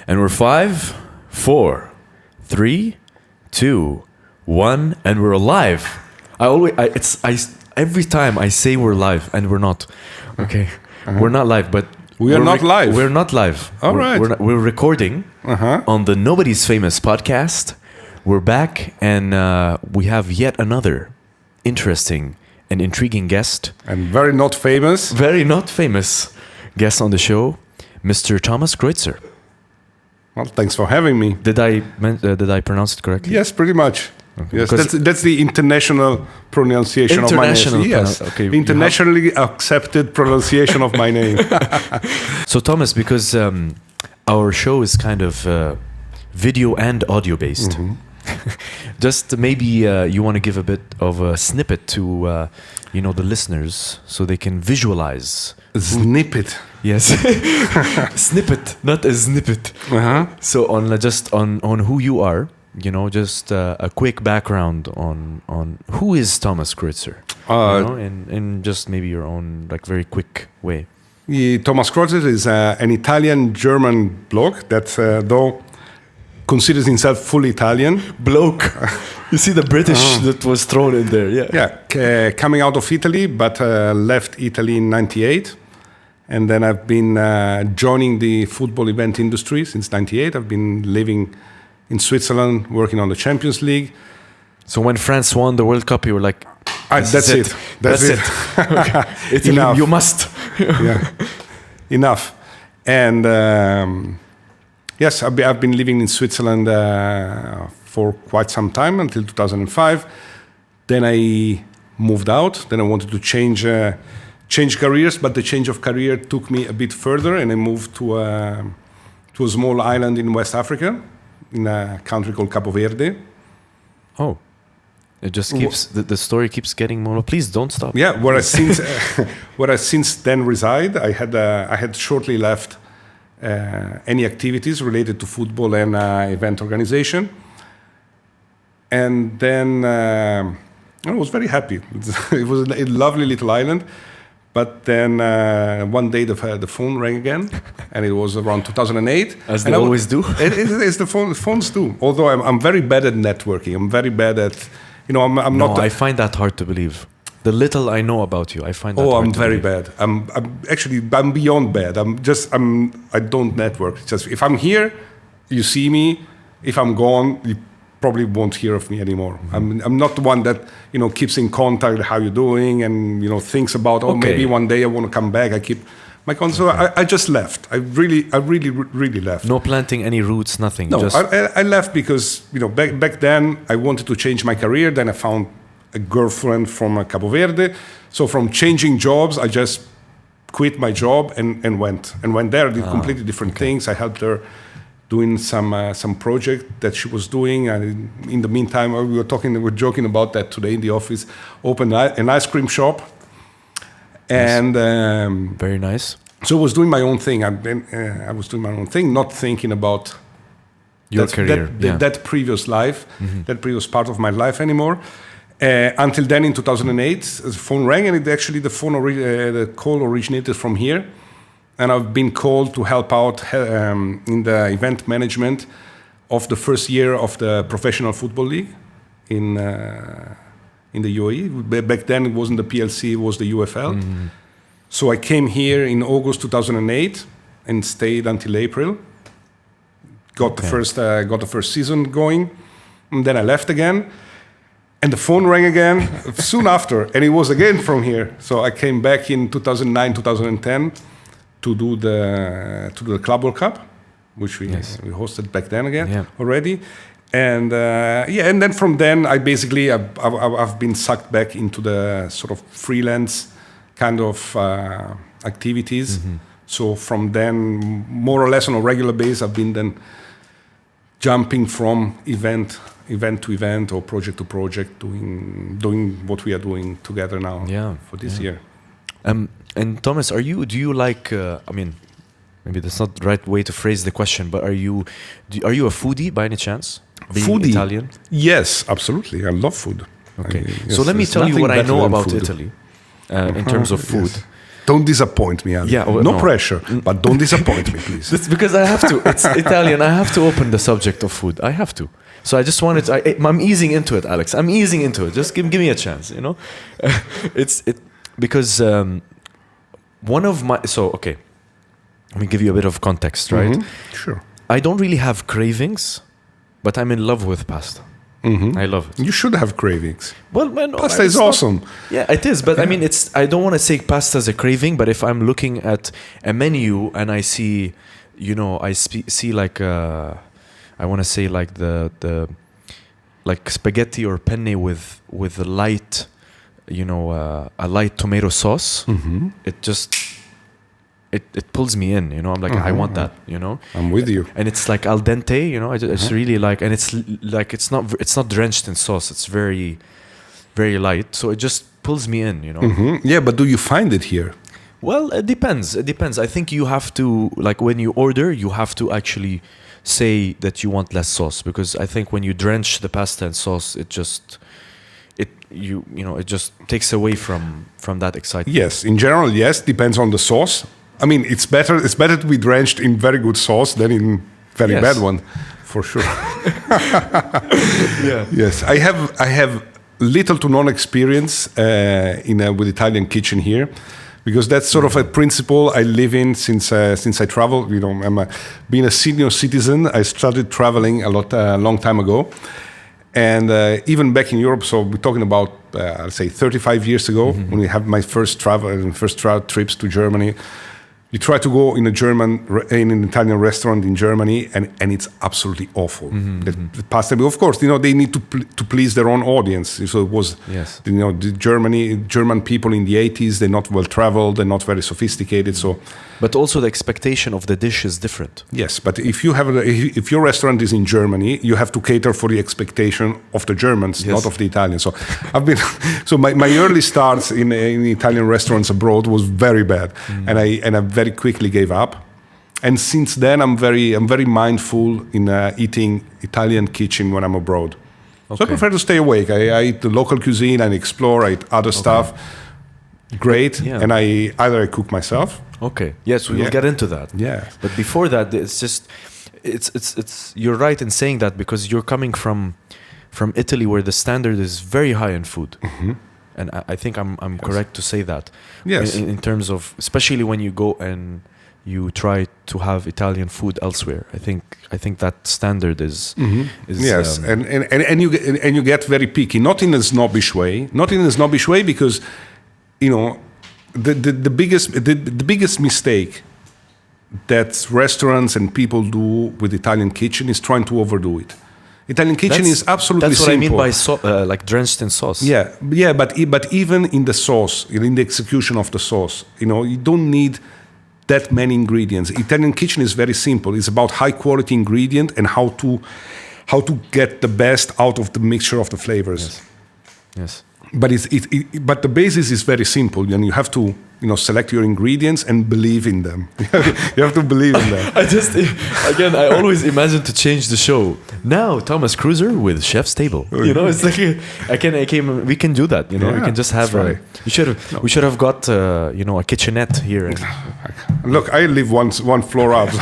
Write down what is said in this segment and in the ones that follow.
And we're 5, 4, 3, 2, 1, and we're live. Every time I say we're live, and we're not. Okay, we're not live, but we're not live. We're not live. All right. We're recording on the Nobody's Famous podcast. We're back, and we have yet another interesting and intriguing guest. And very not famous Guest on the show, Mr. Thomas Kreuzer. Well, thanks for having me. Did I pronounce it correctly? Yes, pretty much. Okay. Yes, that's the international pronunciation of my name. Yes, internationally accepted pronunciation of my name. So Thomas, because our show is kind of video and audio based, just maybe you want to give a bit of a snippet to the listeners so they can visualize. A snippet. Yes, snippet, not a snippet. So on who you are, just a quick background on who is Thomas Kreuzer, in just maybe your own very quick way. Thomas Kreuzer is an Italian-German bloke that though considers himself fully Italian. Bloke. You see the British that was thrown in there. Yeah, coming out of Italy, but left Italy in 98. And then I've been joining the football event industry since 98. I've been living in Switzerland, working on the Champions League. So when France won the World Cup, you were like, that's it. That's it. Okay. Enough. You must. Yeah, enough. And yes, I've been living in Switzerland for quite some time, until 2005. Then I moved out. Then I wanted to change careers, but the change of career took me a bit further, and I moved to a small island in West Africa, in a country called Cabo Verde. Oh, it just keeps the story keeps getting more. Please don't stop. Yeah, where I since then reside. I had shortly left any activities related to football and event organization, and then I was very happy. It was a lovely little island. But then one day the phone rang again, and it was around 2008. As they always do. It's the phones do. Although I'm very bad at networking. I'm very bad at, I'm not. I find that hard to believe. The little I know about you, I find that hard I'm to very believe. bad. I'm beyond bad. I don't network. It's just if I'm here, you see me. If I'm gone, you probably won't hear of me anymore. I'm not the one that keeps in contact. How you doing? And thinks about maybe one day I want to come back. I keep my contact. So I just left. I really left. No planting any roots, nothing. No, I left because back then I wanted to change my career. Then I found a girlfriend from Cabo Verde. So from changing jobs, I just quit my job and went there. Did completely different things. I helped her doing some project that she was doing, and in the meantime, we were joking about that today in the office. Opened an ice cream shop, and very nice. So I was doing my own thing. I was doing my own thing, not thinking about your career, that previous life, that previous part of my life anymore. Until then, in 2008, the phone rang, and the call originated from here. And I've been called to help out in the event management of the first year of the Professional Football League in the UAE. Back then it wasn't the PLC, it was the UFL. So I came here in August 2008 and stayed until April. Got the first season going, and then I left again. And the phone rang again soon after, and it was again from here. So I came back in 2009, 2010. To do the Club World Cup, which we hosted back then again already, and and then from then I've been sucked back into the sort of freelance kind of activities. So from then, more or less on a regular basis, I've been then jumping from event to event or project to project, doing what we are doing together now for this year. And Thomas, do you like? Maybe that's not the right way to phrase the question, but are you a foodie by any chance? Being Foodie? Italian? Yes, absolutely. I love food. Okay, so let me tell you what I know about Italy in terms of food. Don't disappoint me, Ali. Yeah, no pressure, but don't disappoint me, please. That's because I have to. It's Italian. I have to open the subject of food. I have to. So I just wanted to. I'm easing into it, Alex. I'm easing into it. Just give me a chance. You know, because one of my. So okay, let me give you a bit of context, right? Mm-hmm. Sure. I don't really have cravings, but I'm in love with pasta. Mm-hmm. I love it. You should have cravings. Well, man, pasta is awesome. Yeah, it is. But I mean, I don't want to say pasta as a craving. But if I'm looking at a menu and I see, I see like I want to say like the like spaghetti or penne with a light, a light tomato sauce. Mm-hmm. It just. It pulls me in, I'm like, I want that, I'm with you. And it's like al dente, I just really like, and it's like it's not drenched in sauce. It's very, very light, so it just pulls me in, Mm-hmm. Yeah, but do you find it here? Well, it depends. I think you have to, like, when you order, you have to actually say that you want less sauce, because I think when you drench the pasta in sauce, it just it just takes away from that excitement. Yes, in general, yes, depends on the sauce. I mean, it's better to be drenched in very good sauce than in very bad one, for sure. Yeah. Yes, I have little to none experience with Italian kitchen here, because that's sort of a principle I live in since I travel. Being a senior citizen, I started traveling a long time ago. And even back in Europe, so we're talking about, I'll say 35 years ago, when we had my first trips to Germany. You try to go in in an Italian restaurant in Germany, and it's absolutely awful. The pasta, of course, they need to please their own audience. So it was, the German people in the 80s. They're not well traveled. They're not very sophisticated. So, but also the expectation of the dish is different. Yes, but if your restaurant is in Germany, you have to cater for the expectation of the Germans, not of the Italians. So my early starts in Italian restaurants abroad was very bad, and I very quickly gave up. And since then, I'm very mindful in eating Italian kitchen when I'm abroad. Okay. So I prefer to stay awake. I eat the local cuisine and explore. I eat other stuff. Great, and I either cook myself. Okay. Yes, we will get into that. Yeah. But before that, it's just it's you're right in saying that, because you're coming from Italy, where the standard is very high in food. Mm-hmm. And I think I'm correct to say that. Yes. In terms of, especially when you go and you try to have Italian food elsewhere, I think that standard is yes, and you get very picky, not in a snobbish way, because the biggest mistake that restaurants and people do with Italian kitchen is trying to overdo it. Italian kitchen is absolutely simple. That's what simple. I mean by like drenched in sauce. Yeah, but even in the sauce, in the execution of the sauce, you don't need that many ingredients. Italian kitchen is very simple. It's about high quality ingredient and how to get the best out of the mixture of the flavors. Yes. But but the basis is very simple, and you have to select your ingredients and believe in them. You have to believe in them. I always imagine to change the show. Now Thomas Kreuzer with Chef's Table. It's like we can do that. We can just have we should have got a kitchenette here. Look, I live one floor up.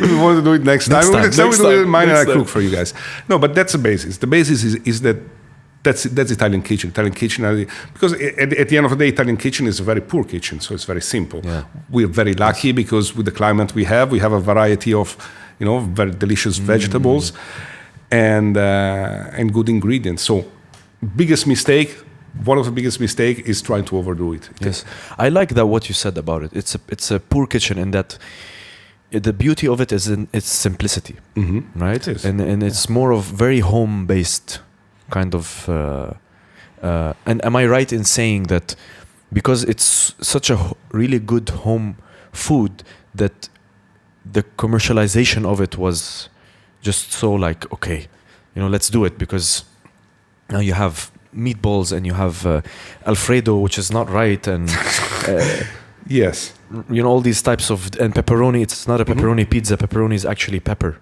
We want to do it next time. We do it mine, and I cook for you guys. No, but that's the basis. The basis is that. That's Italian kitchen. Because at the end of the day, Italian kitchen is a very poor kitchen, so it's very simple. Yeah. We're very lucky because with the climate we have a variety of, very delicious vegetables and good ingredients. So, one of the biggest mistake is trying to overdo it. Yes, I like that what you said about it. It's a poor kitchen in that. The beauty of it is in its simplicity, right? It is. And it's more of very home-based. Kind of, and am I right in saying that because it's such a really good home food that the commercialization of it was just so like, okay, let's do it, because now you have meatballs and you have Alfredo, which is not right, and yes, all these types of, and pepperoni. It's not a pepperoni pizza. Pepperoni is actually pepper.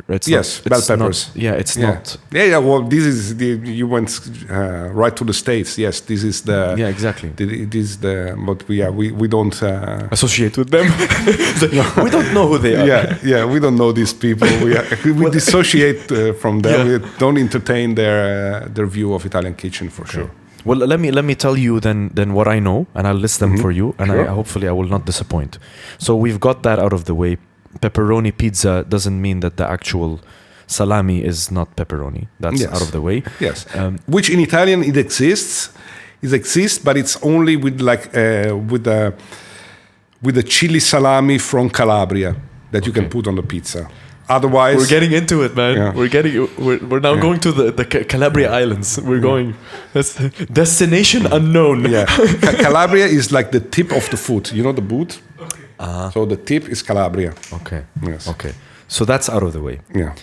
It's Yes, bell peppers. It's not. Yeah. Well, this is you went right to the States. Yes, this is the. Yeah, exactly. It is the. But we don't associate with them. We don't know who they are. Yeah. We don't know these people. We dissociate from them. We don't entertain their view of Italian kitchen for sure. Well, let me tell you then what I know, and I'll list them for you, and Sure. hopefully I will not disappoint. So we've got that out of the way. Pepperoni pizza doesn't mean that the actual salami is not pepperoni. That's out of the way. Yes. Which in Italian it exists. It exists, but it's only with with the chili salami from Calabria that you can put on the pizza. Otherwise, we're getting into it, man. Yeah. We're now going to the Calabria Islands. We're going. That's destination unknown. Yeah, Calabria is like the tip of the foot. You know the boot. Okay. So the tip is Calabria. Okay. Yes. Okay. So that's out of the way. Yeah.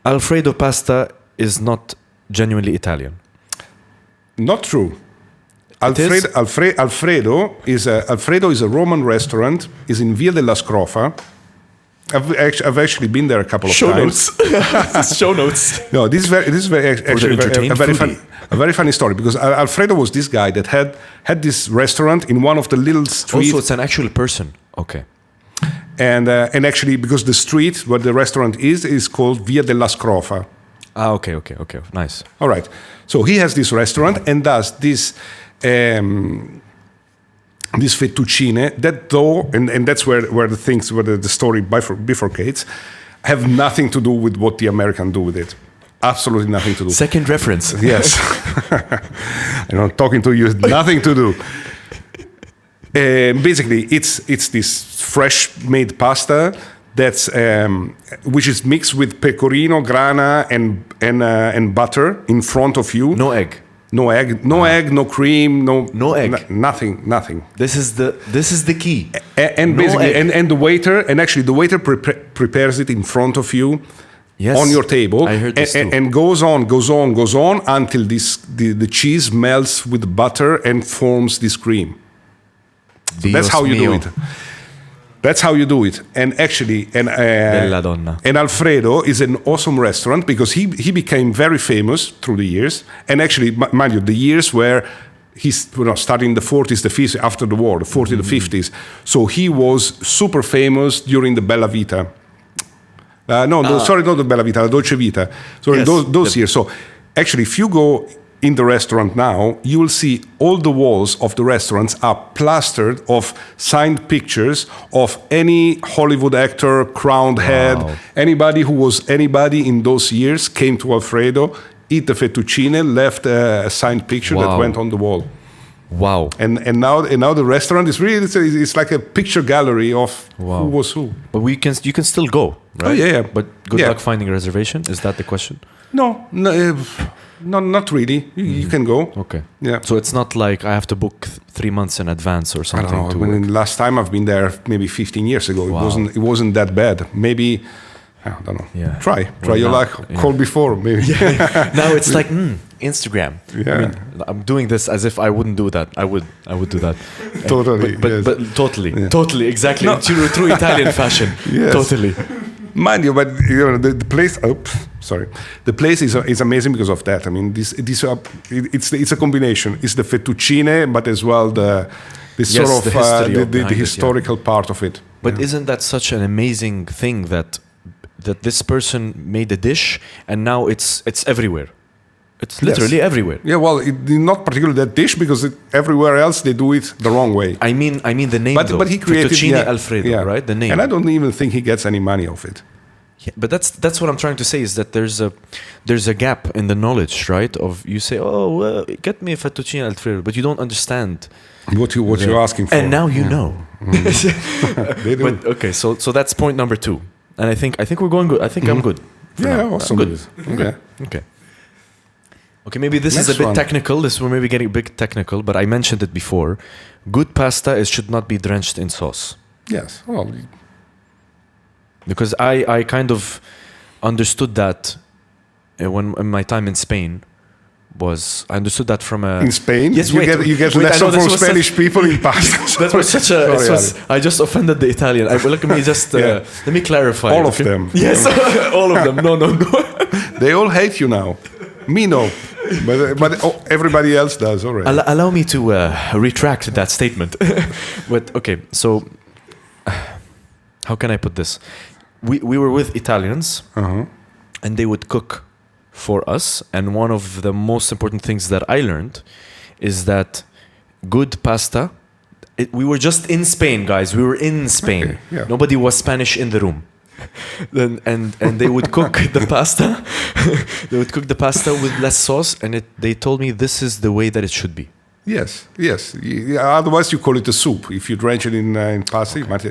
Alfredo pasta is not genuinely Italian. Not true. Alfredo is a Roman restaurant. Is in Via della Scrofa. I've actually been there a couple of times. Show notes. No, this is a very funny story because Alfredo was this guy that had this restaurant in one of the little streets. Also, it's an actual person. Okay. And actually, because the street where the restaurant is called Via della Scrofa. Okay. Nice. All right. So he has this restaurant and does this fettuccine that though, and that's where the story bifurcates, have nothing to do with what the Americans do with it. Absolutely nothing to do. Second reference. Yes. I'm talking to you. Nothing to do. Basically, it's this fresh made pasta that's which is mixed with pecorino, grana, and butter in front of you. No egg. No egg, no cream, no egg. Nothing. This is the key. And basically, and the waiter prepares it in front of you. Yes, on your table. I heard this too. And goes on until the cheese melts with butter and forms this cream. So that's how you do it. That's how you do it. And actually, Bella donna. And Alfredo is an awesome restaurant because he became very famous through the years. And actually, mind you, the years where he's starting in the 40s, the 50s, after the war, the 40s, the 50s. So he was super famous during the Bella Vita. Sorry, not the Bella Vita, the Dolce Vita. Sorry, yes, those years. So actually, if you go in the restaurant now, you will see all the walls of the restaurants are plastered of signed pictures of any Hollywood actor, crowned head, anybody who was anybody in those years came to Alfredo, eat the fettuccine, left a signed picture that went on the wall. Wow! And now the restaurant is really it's like a picture gallery of who was who. But you can still go, right? Oh yeah. But good luck finding a reservation. Is that the question? No, not really. You can go. Okay. Yeah. So it's not like I have to book 3 months in advance or something. I don't know. Last time I've been there, maybe 15 years ago. It wasn't that bad. Maybe. I don't know. Yeah. Try your luck. Call before maybe. Yeah. Now it's like Instagram. Yeah. I mean, I'm doing this as if I wouldn't do that. I would do that. Totally. But totally, exactly. No. True Italian fashion. Yes. Totally. Mind you, but the place. Sorry, the place is amazing because of that. I mean, it's a combination. It's the fettuccine, but as well the historical part of it. But isn't that such an amazing thing that this person made a dish and now it's everywhere? It's literally everywhere. Yeah, well, not particularly that dish because everywhere else they do it the wrong way. I mean the name. But he created Fettuccine Alfredo, right? The name. And I don't even think he gets any money off it. Yeah, but that's what I'm trying to say is that there's a gap in the knowledge, right? Of you say, get me a Fettuccine Alfredo, but you don't understand what you're asking for. And now you know. They do. But, okay, so that's point number 2, and I think we're going good. I think I'm good. Awesome. Good. Okay. Okay, maybe this is a bit technical. We're maybe getting a bit technical, but I mentioned it before. Good pasta should not be drenched in sauce. Yes. Well, because I kind of understood that in my time in Spain, was, I understood that from a... In Spain? Yes, you get lesson from Spanish people in pasta. That was such a... I just offended the Italian. Let me just... let me clarify. All of them. Yes, all of them. No. They all hate you now. Me, no. But everybody else does already. Allow me to retract that statement. But, okay, so... how can I put this? We were with Italians, and they would cook for us. And one of the most important things that I learned is that good pasta... we were just in Spain, guys. We were in Spain. Okay, yeah. Nobody was Spanish in the room. and they would cook the pasta. They would cook the pasta with less sauce, and they told me this is the way that it should be. Yes. Otherwise, you call it a soup. If you drench it in pasta, you might...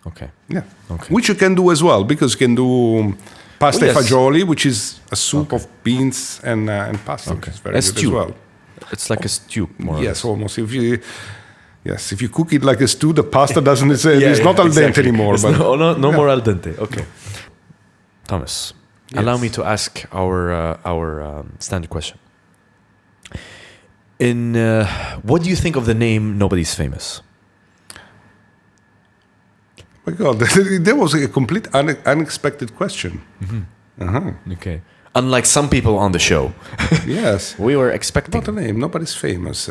Okay. Yeah. Okay. Which you can do as well, because you can do pasta yes. fagioli, which is a soup of beans and pasta, which is very good stew. as well. It's like a stew, more or less. Almost. If you cook it like a stew, the pasta doesn't. It's not al dente anymore. It's no more al dente. Okay. Thomas, allow me to ask our standard question. What do you think of the name Nobody's Famous? My God, that was a complete unexpected question. Okay. Unlike some people on the show. Yes. We were expecting. Not a name. Nobody's Famous.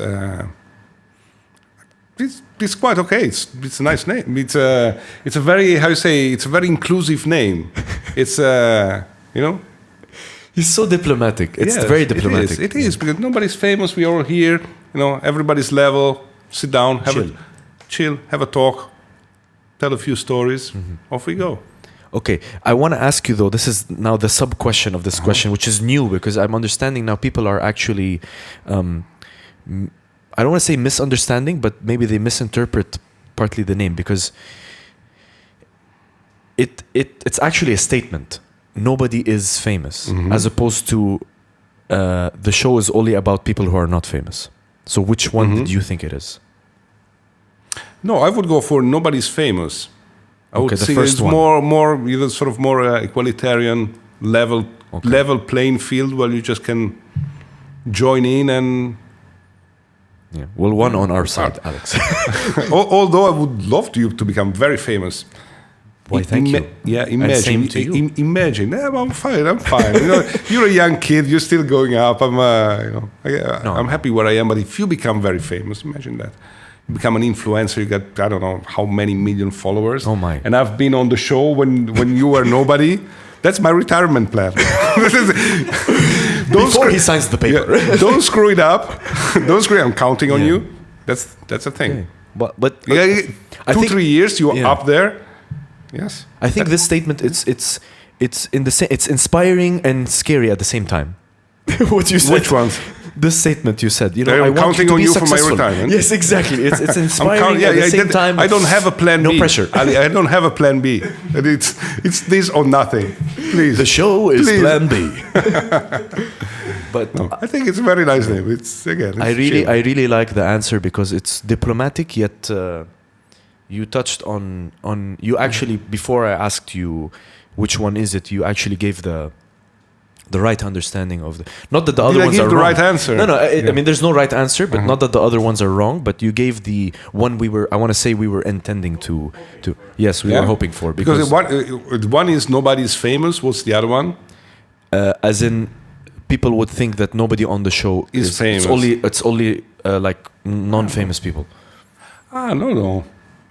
It's quite okay. It's a nice name. It's a very, how you say, it's a very inclusive name. It's He's so diplomatic. It's very diplomatic. It is because nobody's famous. We're all here. Everybody's level. Sit down, chill, have a talk, tell a few stories. Off we go. Okay, I want to ask you though. This is now the sub question of this question, which is new because I'm understanding now people are actually. I don't want to say misunderstanding, but maybe they misinterpret partly the name because it's actually a statement. Nobody is famous, as opposed to the show is only about people who are not famous. So which one did you think it is? No, I would go for Nobody's Famous. I would say it's more sort of more egalitarian level playing field where you just can join in and. Yeah. Well, one on our side, Alex. Although I would love you to become very famous. Why, thank you. Yeah, imagine. Same to you. Imagine. I'm fine. You're a young kid. You're still going up. I'm happy where I am. But if you become very famous, imagine that. You become an influencer. You got I don't know how many million followers. Oh my! And I've been on the show when you were nobody. That's my retirement plan. Before he signs the paper. Yeah, don't screw it up. Don't screw it. I'm counting on you. That's a thing. Okay. But 2-3 years you're up there. Yes. I think this statement it's inspiring and scary at the same time. What you said. Which ones? This statement you said. I'm counting on you for my retirement. Yes, exactly. It's inspiring at the same time. I don't have a plan B. No pressure. I don't have a plan B. It's this or nothing. Please. The show is plan B. But no, I think it's a very nice name. I really like the answer because it's diplomatic yet. You touched on you actually before I asked you which one is it, you actually gave the right understanding of not that the other ones are the wrong. right answer? No. I mean, there's no right answer, but not that the other ones are wrong. But you gave the one I want to say we were intending to. Yes, we were hoping for because one is Nobody's Famous. What's the other one? As in, people would think that nobody on the show is famous. It's only like non-famous people. No.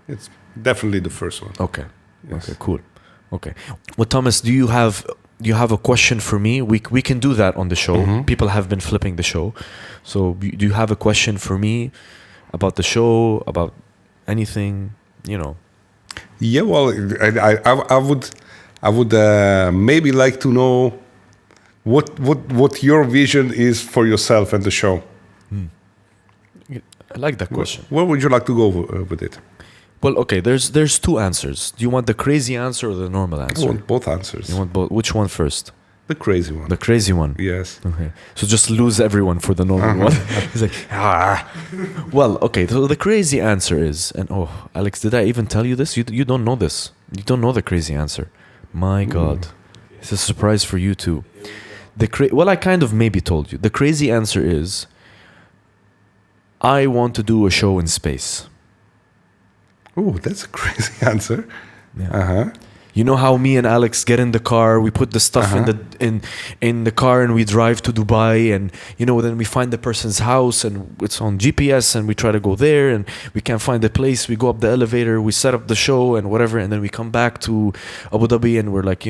It's definitely the first one. Okay. Yes. Okay. Cool. Okay. Well, Thomas, do you have a question for me? We can do that on the show. People have been flipping the show. So do you have a question for me about the show, about anything? Yeah. Well, I would maybe like to know what your vision is for yourself and the show. I like that question. Where would you like to go with it? Well, okay, there's two answers. Do you want the crazy answer or the normal answer? I want both answers. You want both? Which one first? The crazy one. The crazy one? Yes. Okay. So just lose everyone for the normal one. He's like, Well, okay, so the crazy answer is, and Alex, did I even tell you this? You don't know this. You don't know the crazy answer. My God. It's a surprise for you too. Well, I kind of maybe told you. The crazy answer is, I want to do a show in space. Oh, that's a crazy answer. Yeah. You know how me and Alex get in the car, we put the stuff in the car and we drive to Dubai, and then we find the person's house and it's on GPS and we try to go there and we can't find the place. We go up the elevator, we set up the show and whatever, and then we come back to Abu Dhabi and we're like,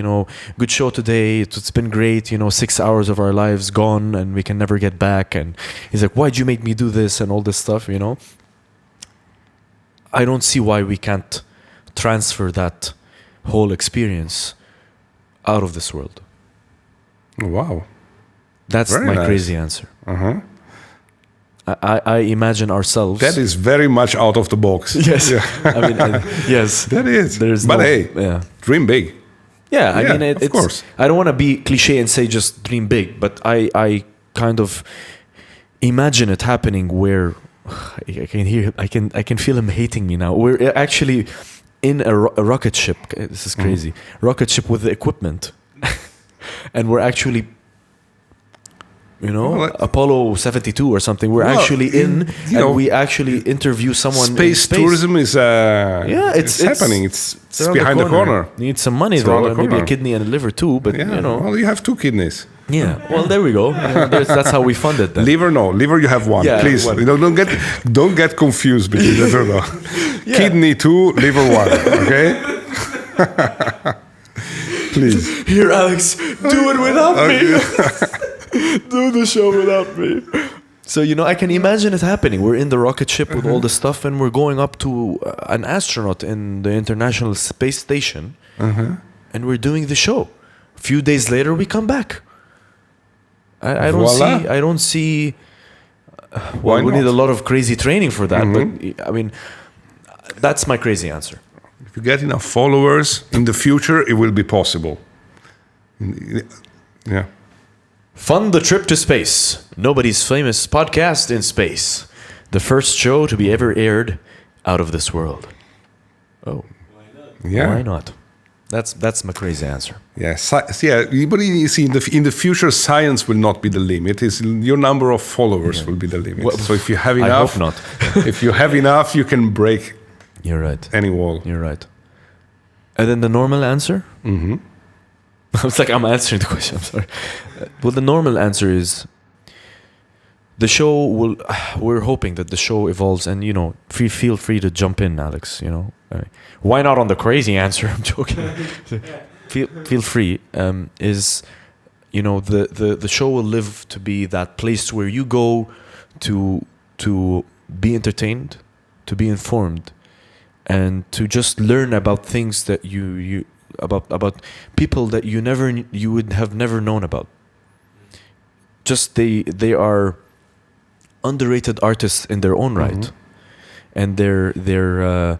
good show today. It's been great. 6 hours of our lives gone and we can never get back. And he's like, why'd you make me do this and all this stuff? I don't see why we can't transfer that whole experience out of this world. Wow. That's Very my nice. crazy answer. I imagine ourselves. That is very much out of the box. Yes. Yeah. Yes. That is. But hey, dream big. Yeah, I mean, of course. I don't want to be cliche and say just dream big, but I kind of imagine it happening where I can feel him hating me now. We're actually in a rocket ship. This is crazy. Rocket ship with the equipment. And we're actually, Apollo 72 or something. We're actually and we actually interview someone. Space tourism is it's happening. It's behind the corner. Need some money though, maybe a kidney and a liver too. But well, you have 2 kidneys. Yeah. Well, there we go. That's how we fund it. Then. Liver you have 1. Yeah, please, one. Don't get confused between the two. Kidney 2, liver 1. Okay. Please. Here, Alex, do it without me. Do the show without me. So, I can imagine it happening. We're in the rocket ship with all the stuff and we're going up to an astronaut in the International Space Station and we're doing the show. A few days later, we come back. I don't see. Well, we need a lot of crazy training for that. But I mean, that's my crazy answer. If you get enough followers in the future, it will be possible. Yeah. Fund the trip to space. Nobody's famous podcast in space. The first show to be ever aired out of this world. Oh, Yeah. why not? That's my crazy answer. Yeah, but you see, in the future, science will not be the limit. It's your number of followers will be the limit. Well, so if you have enough, I hope not. If you have enough, you can break You're right. any wall. You're right. And then the normal answer? It's like I'm answering the question. I'm sorry. Well, the normal answer is the show will. We're hoping that the show evolves, and feel free to jump in, Alex. Why not on the crazy answer? I'm joking. Feel free. The show will live to be that place where you go to be entertained, to be informed, and to just learn about things that you about people that you would have never known about. Just they are underrated artists in their own right, and they're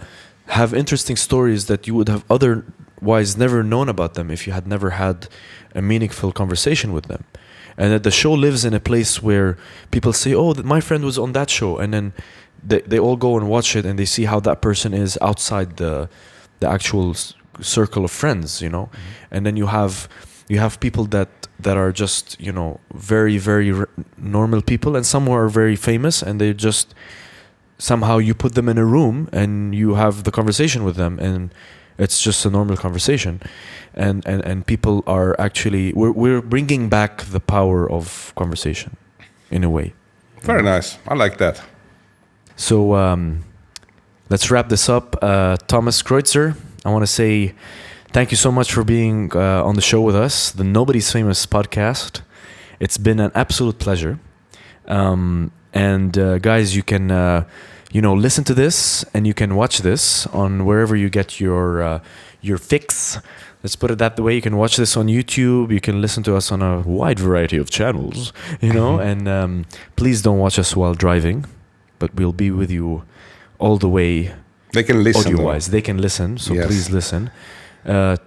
have interesting stories that you would have otherwise never known about them if you had never had a meaningful conversation with them. And that the show lives in a place where people say, oh, my friend was on that show, and then they all go and watch it and they see how that person is outside the actual circle of friends, and then you have people that are just very, very normal people, and some who are very famous, and they just somehow you put them in a room and you have the conversation with them, and it's just a normal conversation, and people are actually we're bringing back the power of conversation in a way. Very nice. I like that. So let's wrap this up. Thomas Kreuzer, I want to say thank you so much for being on the show with us, the Nobody's Famous podcast. It's been an absolute pleasure. And guys, you can listen to this and you can watch this on wherever you get your fix. Let's put it that way. You can watch this on YouTube. You can listen to us on a wide variety of channels, and please don't watch us while driving, but we'll be with you all the way. They can listen audio-wise. They can listen, so yes. Please listen.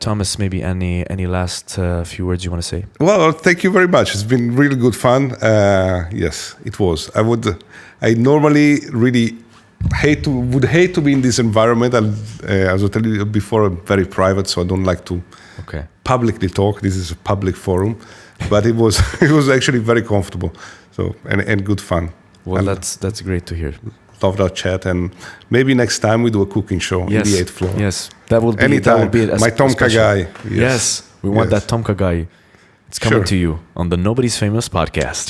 Thomas, maybe any last few words you want to say? Well, thank you very much. It's been really good fun. Yes, it was. I normally really would hate to be in this environment. As I told you before, I'm very private, so I don't like to publicly talk. This is a public forum, but it was actually very comfortable. So and good fun. Well, And that's great to hear. loved our chat, and maybe next time we do a cooking show in the 8th floor. Yes, that will be Anytime. That will be My Tomka guy. Yes, we want that Tomka guy. It's coming to you on the Nobody's Famous podcast.